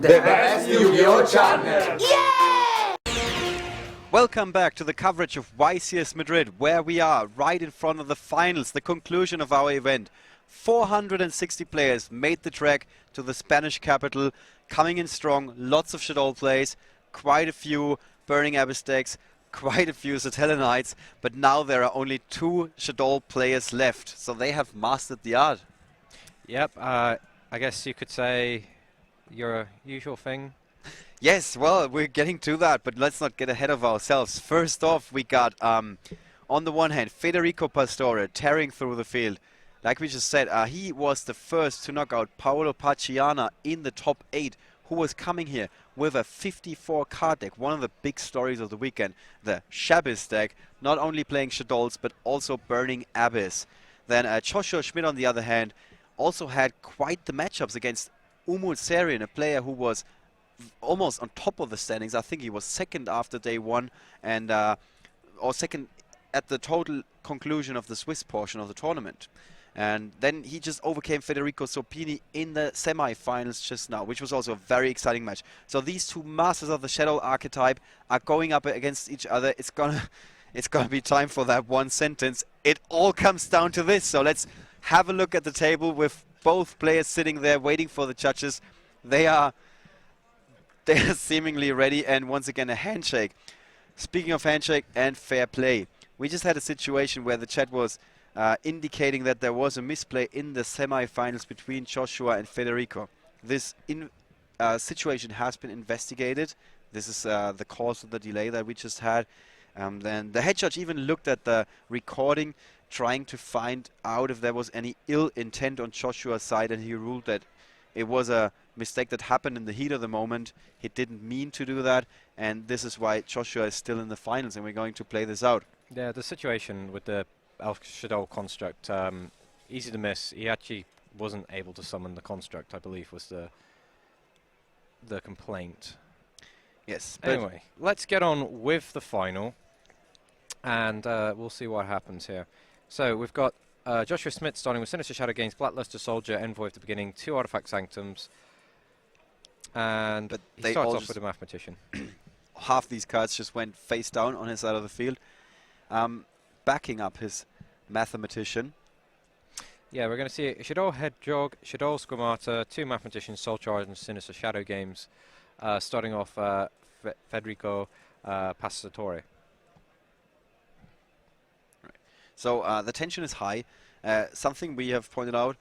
The best Yu-Gi-Oh channel! Welcome back to the coverage of YCS Madrid, where we are right in front of the finals, the conclusion of our event. 460 players made the trek to the Spanish capital, coming in strong, lots of Shaddoll plays, quite a few Burning Abyss decks, quite a few Satellinites, but now there are only 2 Shaddoll players left, so they have mastered the art. Yep, I guess you could say your usual thing. Yes, well, we're getting to that, but let's not get ahead of ourselves. First off, we got, on the one hand, Federico Pastore tearing through the field. Like we just said, he was the first to knock out Paolo Pacciana in the top 8, who was coming here with a 54 card deck, one of the big stories of the weekend. The Shabbos deck, not only playing Shaddolls, but also Burning Abyss. Then Joshua Schmidt, on the other hand, also had quite the matchups against Umut Serian, a player who was almost on top of the standings. I think he was second after day 1 and or second at the total conclusion of the Swiss portion of the tournament. And then he just overcame Federico Sopini in the semi-finals just now, which was also a very exciting match. So these 2 masters of the Shaddoll archetype are going up against each other. It's gonna be time for that one sentence. It all comes down to this. So let's have a look at the table with both players sitting there waiting for the judges. They are seemingly ready, and once again a handshake. Speaking of handshake and fair play, we just had a situation where the chat was indicating that there was a misplay in the semi-finals between Joshua and Federico. This situation has been investigated. This is the cause of the delay that we just had. Then the head judge even looked at the recording, trying to find out if there was any ill intent on Joshua's side, and he ruled that it was a mistake that happened in the heat of the moment. He didn't mean to do that, and this is why Joshua is still in the finals, and we're going to play this out. Yeah, the situation with the Shaddoll construct, easy to miss. He actually wasn't able to summon the construct, I believe, was the complaint. Yes. Anyway, let's get on with the final, and we'll see what happens here. So we've got Joshua Schmidt starting with Sinister Shadow Games, Blackluster Soldier, Envoy at the beginning, 2 Artifact Sanctums, and he starts off with a Mathematician. Half these cards just went face down on his side of the field, backing up his Mathematician. Yeah, we're going to see Shaddoll Hedgehog, Shaddoll Squamata, 2 Mathematicians, Soul Charge, and Sinister Shadow Games, starting off Federico Pastore. So the tension is high. Something we have pointed out,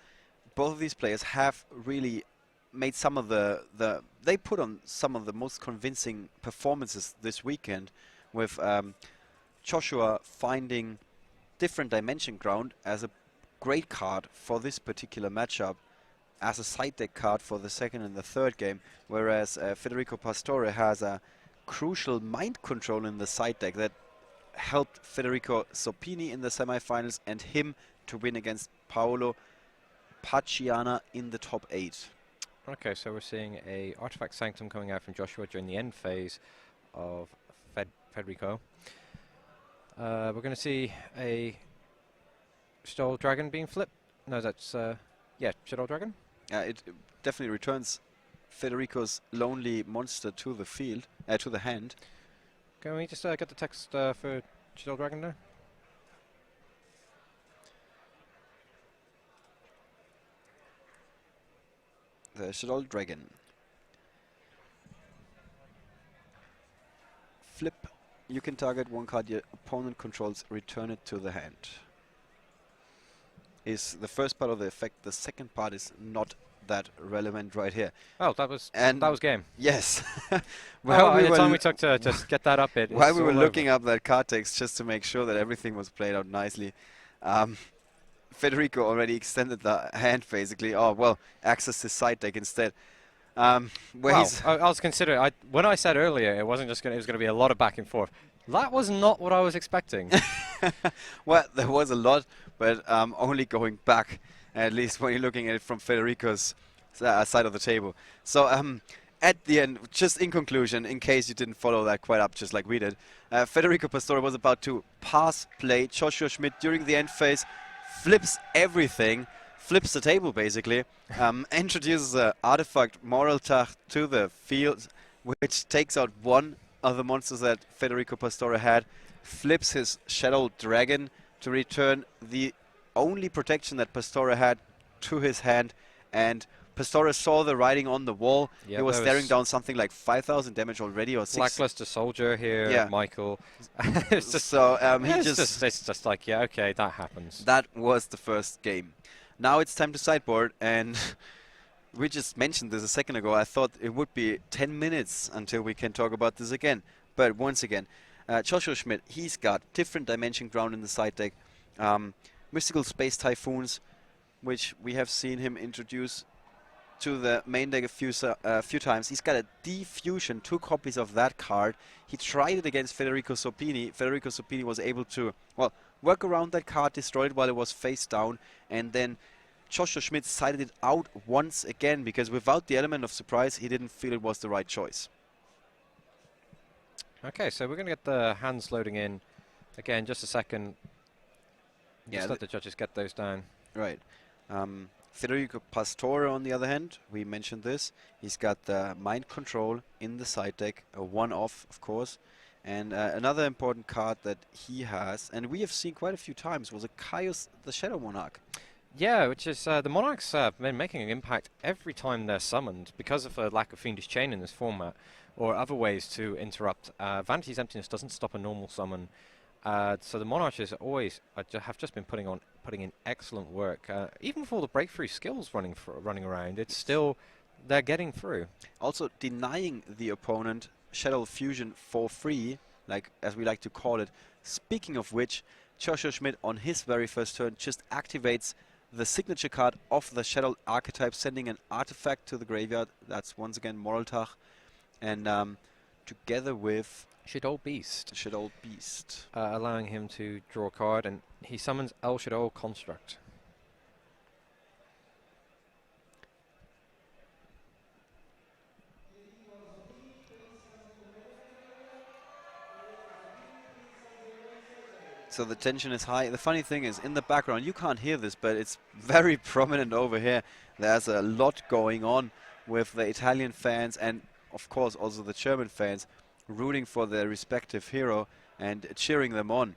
both of these players have really made some of they put on some of the most convincing performances this weekend, with Joshua finding Different Dimension Ground as a great card for this particular matchup, as a side deck card for the second and the third game, whereas Federico Pastore has a crucial Mind Control in the side deck that helped Federico Sopini in the semifinals and him to win against Paolo Pacciana in the top 8. Okay, so we're seeing a Artifact Sanctum coming out from Joshua during the end phase of Federico. We're going to see a Shaddoll Dragon being flipped. No, that's, yeah, Shaddoll Dragon. It definitely returns Federico's lonely monster to the field, to the hand. Can we just get the text for Shaddoll Dragon there? The Shaddoll Dragon. Flip. You can target one card your opponent controls, return it to the hand. Is the first part of the effect. The second part is not that relevant right here. Oh, that was game. Yes. Well, the time we took to just get that up, while we were looking up that card text just to make sure that everything was played out nicely, Federico already extended the hand basically. Oh well, access his side deck instead. Well, I was considering. When I said earlier, it wasn't just going. It was going to be a lot of back and forth. That was not what I was expecting. Well, there was a lot, but only going back. At least when you're looking at it from Federico's side of the table. So at the end, just in conclusion, in case you didn't follow that quite up just like we did, Federico Pastore was about to pass play Joshua Schmidt during the end phase, flips everything, flips the table basically, introduces the artifact Moraltach to the field, which takes out one of the monsters that Federico Pastore had, flips his Shaddoll Dragon to return the only protection that Pastore had to his hand, and Pastore saw the writing on the wall. Yep, he was staring down something like 5,000 damage already, or 6. Lackluster soldier here, yeah. Michael. It's just, so it's just like, yeah, okay, that happens. That was the first game. Now it's time to sideboard, and we just mentioned this a second ago. I thought it would be 10 minutes until we can talk about this again. But once again, Joshua Schmidt, he's got different dimension ground in the side deck. Mystical Space Typhoons, which we have seen him introduce to the main deck a few times. He's got a Defusion, 2 copies of that card. He tried it against Federico Sopini. Federico Sopini was able to, well, work around that card, destroy it while it was face down, and then Joshua Schmidt sided it out once again, because without the element of surprise, he didn't feel it was the right choice. Okay, so we're going to get the hands loading in. Again, just a second. Just let the judges get those down. Right. Federico Pastore, on the other hand, we mentioned this. He's got the Mind Control in the side deck, a one-off, of course. And another important card that he has, and we have seen quite a few times, was a Caius the Shadow Monarch. Yeah, which is the Monarchs have been making an impact every time they're summoned because of a lack of Fiendish Chain in this format, or other ways to interrupt. Vanity's Emptiness doesn't stop a normal summon. So the Monarchs always have just been putting in excellent work. Even with all the breakthrough skills running around, it's still, they're getting through. Also denying the opponent Shaddoll Fusion for free, like as we like to call it. Speaking of which, Joshua Schmidt on his very first turn just activates the signature card of the Shaddoll archetype, sending an artifact to the graveyard. That's once again Moraltach, and together with Shaddoll Beast. Shaddoll Beast. Allowing him to draw a card, and he summons El Shaddoll Construct. So the tension is high. The funny thing is, in the background, you can't hear this, but it's very prominent over here. There's a lot going on with the Italian fans and, of course, also the German fans rooting for their respective hero and cheering them on.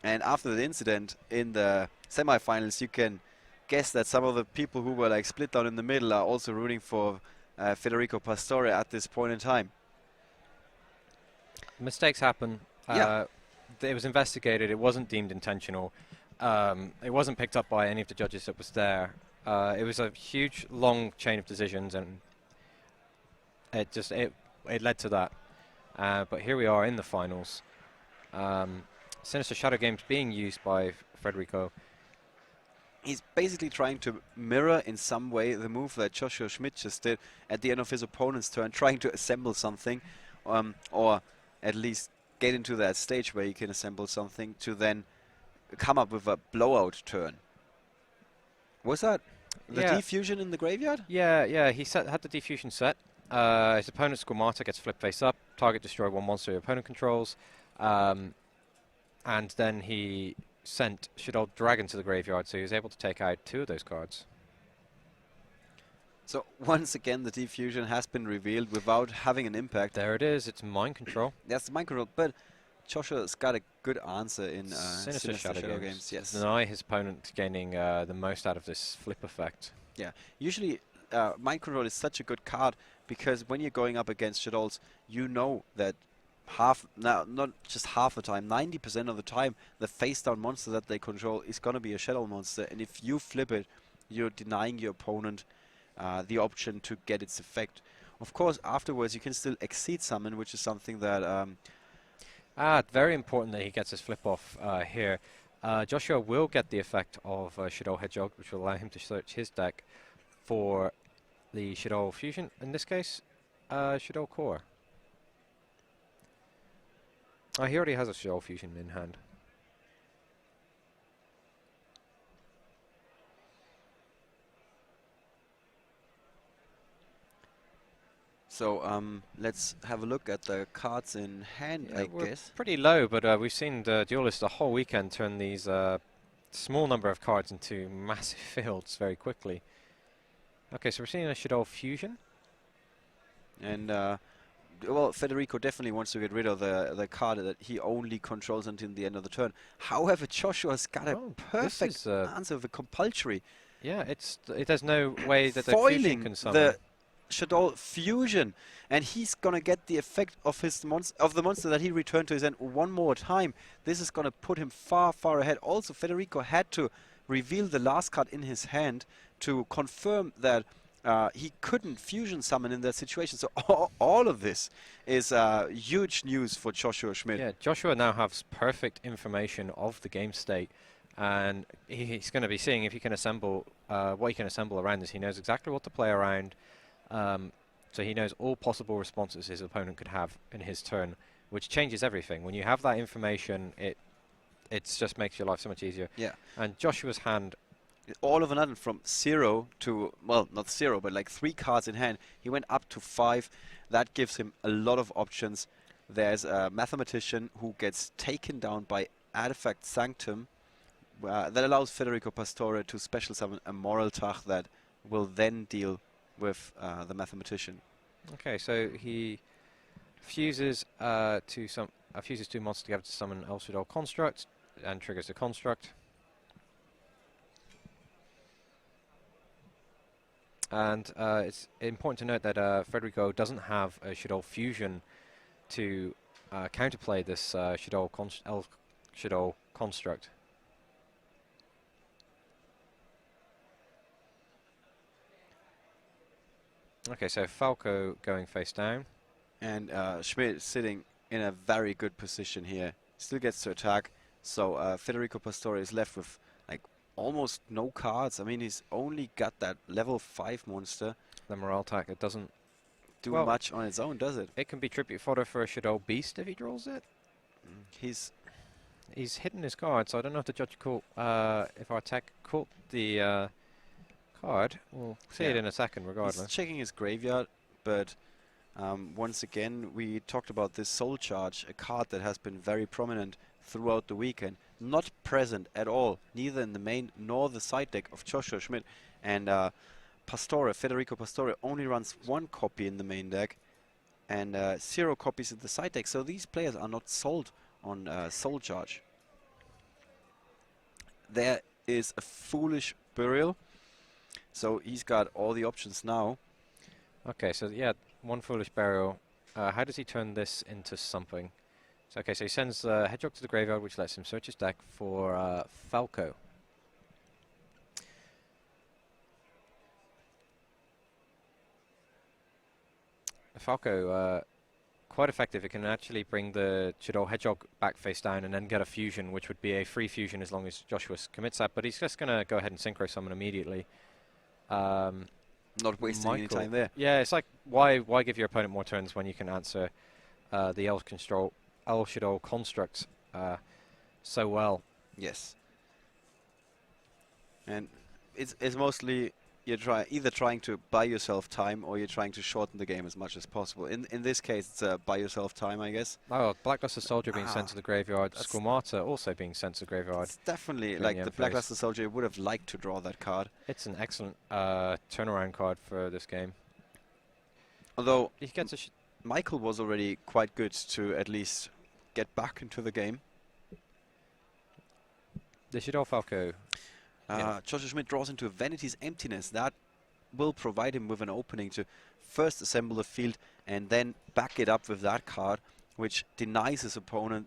And after the incident in the semifinals, you can guess that some of the people who were like split down in the middle are also rooting for Federico Pastore at this point in time. Mistakes happen. Yeah. It was investigated. It wasn't deemed intentional. It wasn't picked up by any of the judges that was there. It was a huge, long chain of decisions, and it led to that. But here we are in the finals. Sinister Shadow Games being used by Federico. He's basically trying to mirror in some way the move that Joshua Schmidt just did at the end of his opponent's turn, trying to assemble something, or at least get into that stage where you can assemble something to then come up with a blowout turn. Was that the Defusion in the graveyard? Yeah, he had the Defusion set. His opponent's Squamata gets flipped face up, target destroy one monster your opponent controls, and then he sent Shaddoll Dragon to the graveyard, so he was able to take out 2 of those cards. So once again, the Defusion has been revealed without having an impact. There it is. It's Mind Control. That's the Mind Control, but Joshua's got a good answer in Sinister Shadow Games. Yes. Deny his opponent gaining the most out of this flip effect. Yeah. Usually, Mind Control is such a good card because when you're going up against Shaddolls, you know that not just half the time, 90% of the time, the face-down monster that they control is going to be a Shaddoll monster, and if you flip it, you're denying your opponent the option to get its effect. Of course, afterwards you can still exceed summon, which is something that... very important that he gets his flip off here. Joshua will get the effect of Shaddoll Hedgehog, which will allow him to search his deck for the Shaddoll Fusion, in this case, Shaddoll Core. He already has a Shaddoll Fusion in hand. So let's have a look at the cards in hand, I guess. Pretty low, but we've seen the duelists the whole weekend turn these small number of cards into massive fields very quickly. Okay, so we're seeing a Shaddoll fusion. And well, Federico definitely wants to get rid of the card that he only controls until the end of the turn. However, Joshua's got a perfect answer of a compulsory. Yeah, there's no way that the fusion foiling can summon. the Shaddoll fusion, and he's gonna get the effect of his the monster that he returned to his end one more time. This is gonna put him far, far ahead. Also, Federico had to reveal the last card in his hand to confirm that he couldn't fusion summon in that situation. So all of this is huge news for Joshua Schmidt. Yeah, Joshua now has perfect information of the game state, and he's going to be seeing if he can assemble what he can assemble around this. He knows exactly what to play around, so he knows all possible responses his opponent could have in his turn, which changes everything. When you have that information, it just makes your life so much easier. Yeah. And Joshua's hand, all of a sudden, from 0 to, well, not 0, but like 3 cards in hand, he went up to 5. That gives him a lot of options. There's a Mathematician who gets taken down by Artifact Sanctum. That allows Federico Pastore to special summon a Moral Tach that will then deal with the Mathematician. okay, so he fuses fuses 2 monsters together to summon El Shaddoll Construct and triggers the construct. And it's important to note that Federico doesn't have a Shaddoll fusion to counterplay this El Shaddoll construct. Okay, so Falco going face down. And Schmidt sitting in a very good position here. Still gets to attack. So Federico Pastore is left with like almost no cards. I mean, he's only got that level 5 monster. The Morale Attack, it doesn't do much on its own, does it? It can be tribute fodder for a Shaddoll Beast if he draws it. He's hidden his card, so I don't know if the judge caught if our tech caught the card. We'll see it in a second, regardless. He's checking his graveyard, but once again, we talked about this Soul Charge, a card that has been very prominent throughout the weekend, not present at all, neither in the main nor the side deck of Joshua Schmidt. And Federico Pastore only runs 1 copy in the main deck and 0 copies in the side deck. So these players are not sold on Soul Charge. There is a Foolish Burial. So he's got all the options now. Okay, so yeah, 1 Foolish Burial. How does he turn this into something? So, okay, so he sends Hedgehog to the graveyard, which lets him search his deck for Falco. Falco, quite effective. It can actually bring the Shaddoll Hedgehog back face down and then get a fusion, which would be a free fusion as long as Joshua commits that. But he's just going to go ahead and Synchro Summon immediately. Not wasting any time there. Yeah, it's like, why give your opponent more turns when you can answer the El Shaddoll construct so well? Yes. And it's mostly you're either trying to buy yourself time or you're trying to shorten the game as much as possible. In this case, it's buy yourself time, I guess. Oh, Blackluster Soldier being sent to the graveyard. Squamata also being sent to the graveyard. It's definitely like the Blackluster Soldier would have liked to draw that card. It's an excellent turnaround card for this game. Although he gets Michael was already quite good to at least get back into the game. The Shaddoll Falco. Joshua Schmidt draws into Vanity's Emptiness. That will provide him with an opening to first assemble the field and then back it up with that card, which denies his opponent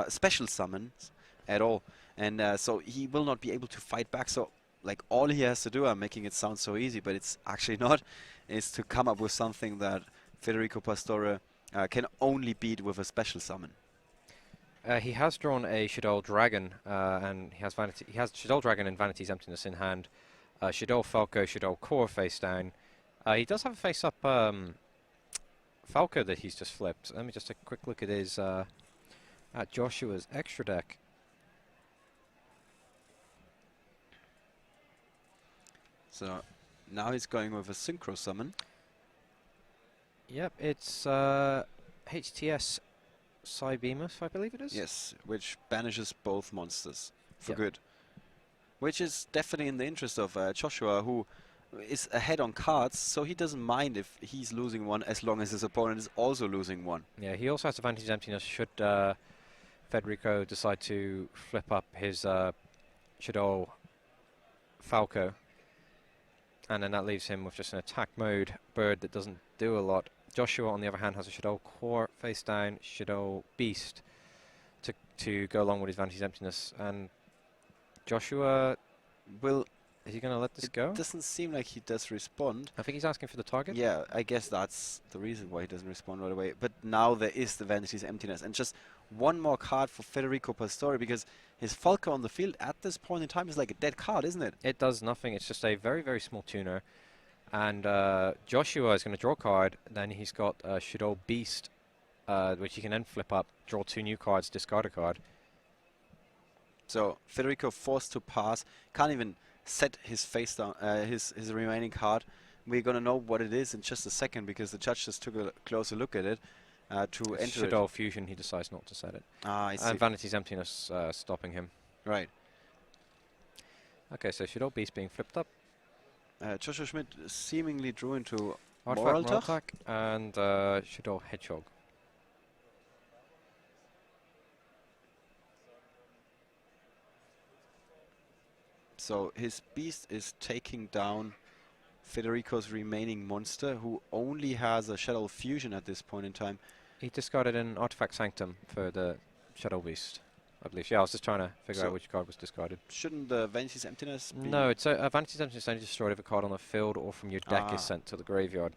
special summons at all. And so he will not be able to fight back. So like all he has to do, I'm making it sound so easy, but it's actually not, is to come up with something that Federico Pastore can only beat with a special summon. He has drawn a Shaddoll Dragon, and he has Shaddoll Dragon and Vanity's Emptiness in hand. Shaddoll Falco, Shaddoll Core face down. He does have a face-up Falco that he's just flipped. Let me just take a quick look at his at Joshua's extra deck. So now he's going with a Synchro Summon. Yep, it's HTS Cybemus, I believe it is. Yes, which banishes both monsters for good. which is definitely in the interest of Joshua, who is ahead on cards, so he doesn't mind if he's losing one as long as his opponent is also losing one. Yeah, he also has advantage emptiness should Federico decide to flip up his Shaddoll Falco. And then that leaves him with just an attack mode bird that doesn't do a lot. Joshua, on the other hand, has a Shaddoll Core face down, Shaddoll Beast to go along with his Vanity's Emptiness. And Joshua, is he going to let this go? It doesn't seem like he does respond. I think he's asking for the target. Yeah, I guess that's the reason why he doesn't respond right away. But now there is the Vanity's Emptiness. And just one more card for Federico Pastore, because his Falco on the field at this point in time is like a dead card, isn't it? It does nothing. It's just a very, very small tuner. And Joshua is going to draw a card. Then he's got Shaddoll Beast, which he can then flip up, draw 2 new cards, discard a card. So Federico forced to pass, can't even set his face down, his remaining card. We're gonna know what it is in just a second because the judge just took a closer look at it to enter it. Shaddoll Fusion, he decides not to set it. Ah, I see. And Vanity's Emptiness stopping him. Right. Okay, so Shaddoll Beast being flipped up. Joshua Schmidt seemingly drew into Moral Attack and Shaddoll Hedgehog. So his beast is taking down Federico's remaining monster, who only has a Shaddoll Fusion at this point in time. He discarded an Artifact Sanctum for the Shaddoll Beast, I believe. Yeah, I was just trying to figure out which card was discarded. Shouldn't the Vanity's Emptiness be? No, it's Vanity's Emptiness is only destroyed if a card on the field or from your deck is sent to the graveyard.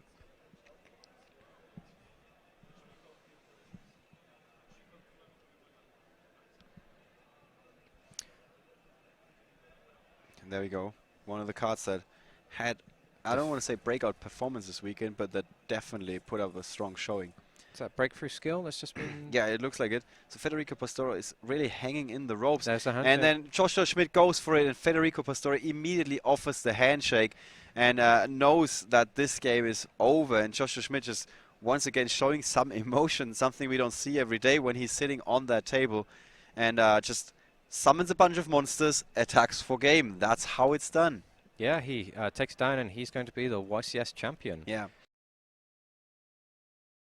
There we go. One of the cards that had, I don't want to say breakout performance this weekend, but that definitely put up a strong showing. Is that breakthrough skill that's just been... Yeah, it looks like it. So Federico Pastore is really hanging in the ropes. There's a handshake. And then Joshua Schmidt goes for it, and Federico Pastore immediately offers the handshake and knows that this game is over. And Joshua Schmidt just once again showing some emotion, something we don't see every day when he's sitting on that table. And just summons a bunch of monsters, attacks for game. That's how it's done. Yeah, he takes down, and he's going to be the YCS champion. Yeah.